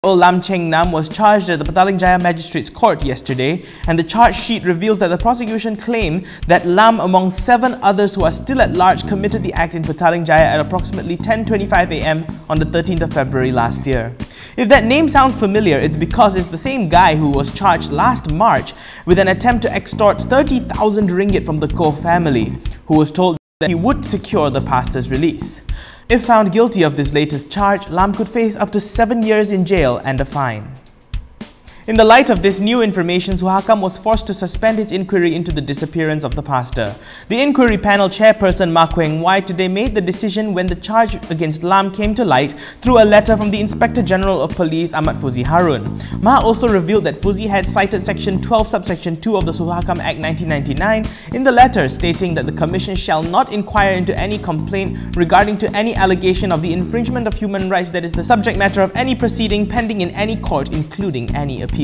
Lam Chang Nam was charged at the Petaling Jaya Magistrates Court yesterday, and the charge sheet reveals that the prosecution claimed that Lam, among 7 others who are still at large, committed the act in Petaling Jaya at approximately 10:25 AM on the 13th of February last year. If that name sounds familiar, it's because it's the same guy who was charged last March with an attempt to extort 30,000 ringgit from the Koh family, who was told that he would secure the pastor's release. If found guilty of this latest charge, Lam could face up to 7 years in jail and a fine. In the light of this new information, Suhakam was forced to suspend its inquiry into the disappearance of the pastor. The inquiry panel chairperson Mah Kweng Wai today made the decision when the charge against Lam came to light through a letter from the Inspector General of Police Ahmad Fuzi Harun. Mah also revealed that Fuzi had cited Section 12 subsection 2 of the Suhakam Act 1999 in the letter, stating that the Commission shall not inquire into any complaint regarding to any allegation of the infringement of human rights that is the subject matter of any proceeding pending in any court, including any appeal.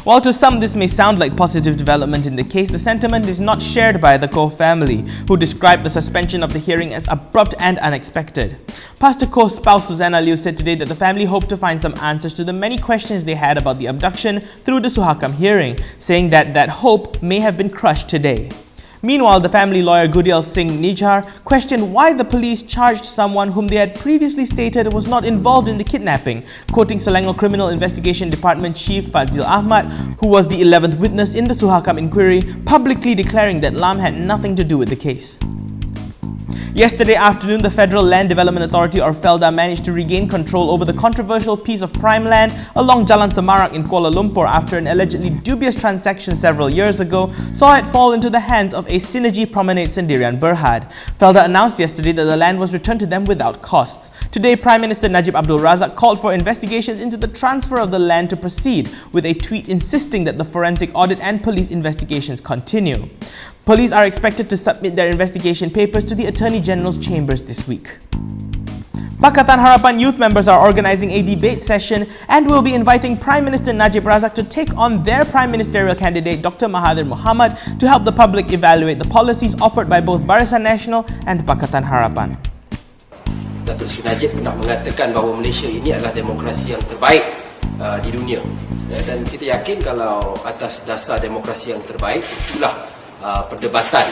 While to some this may sound like positive development in the case, the sentiment is not shared by the Koh family, who described the suspension of the hearing as abrupt and unexpected. Pastor Koh's spouse Susanna Liu said today that the family hoped to find some answers to the many questions they had about the abduction through the Suhakam hearing, saying that that hope may have been crushed today. Meanwhile, the family lawyer Gudel Singh Nijhar questioned why the police charged someone whom they had previously stated was not involved in the kidnapping, quoting Selangor Criminal Investigation Department Chief Fadzil Ahmad, who was the 11th witness in the Suhakam inquiry, publicly declaring that Lam had nothing to do with the case. Yesterday afternoon, the Federal Land Development Authority or FELDA managed to regain control over the controversial piece of prime land along Jalan Semarang in Kuala Lumpur after an allegedly dubious transaction several years ago saw it fall into the hands of a Synergy Promenade Sendirian Berhad. FELDA announced yesterday that the land was returned to them without costs. Today, Prime Minister Najib Abdul Razak called for investigations into the transfer of the land to proceed, with a tweet insisting that the forensic audit and police investigations continue. Police are expected to submit their investigation papers to the Attorney General's chambers this week. Pakatan Harapan youth members are organizing a debate session and will be inviting Prime Minister Najib Razak to take on their Prime Ministerial candidate Dr. Mahathir Mohamad to help the public evaluate the policies offered by both Barisan Nasional and Pakatan Harapan. Datuk Seri Najib pernah mengatakan bahawa Malaysia ini adalah demokrasi yang terbaik di dunia, dan kita yakin kalau atas dasar demokrasi yang terbaik itulah perdebatan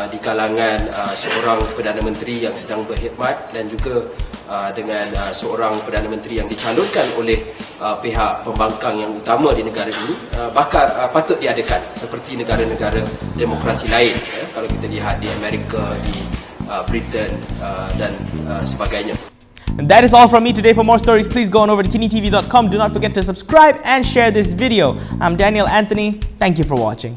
di kalangan seorang Perdana Menteri yang sedang berkhidmat dan juga dengan seorang Perdana Menteri yang dicalonkan oleh pihak pembangkang yang utama di negara ini patut diadakan seperti negara-negara demokrasi lain, kalau kita lihat di Amerika, di Britain dan sebagainya. And that is all from me today. For more stories, please go on over to KiniTV.com. Do not forget to subscribe and share this video. I'm Daniel Anthony. Thank you for watching.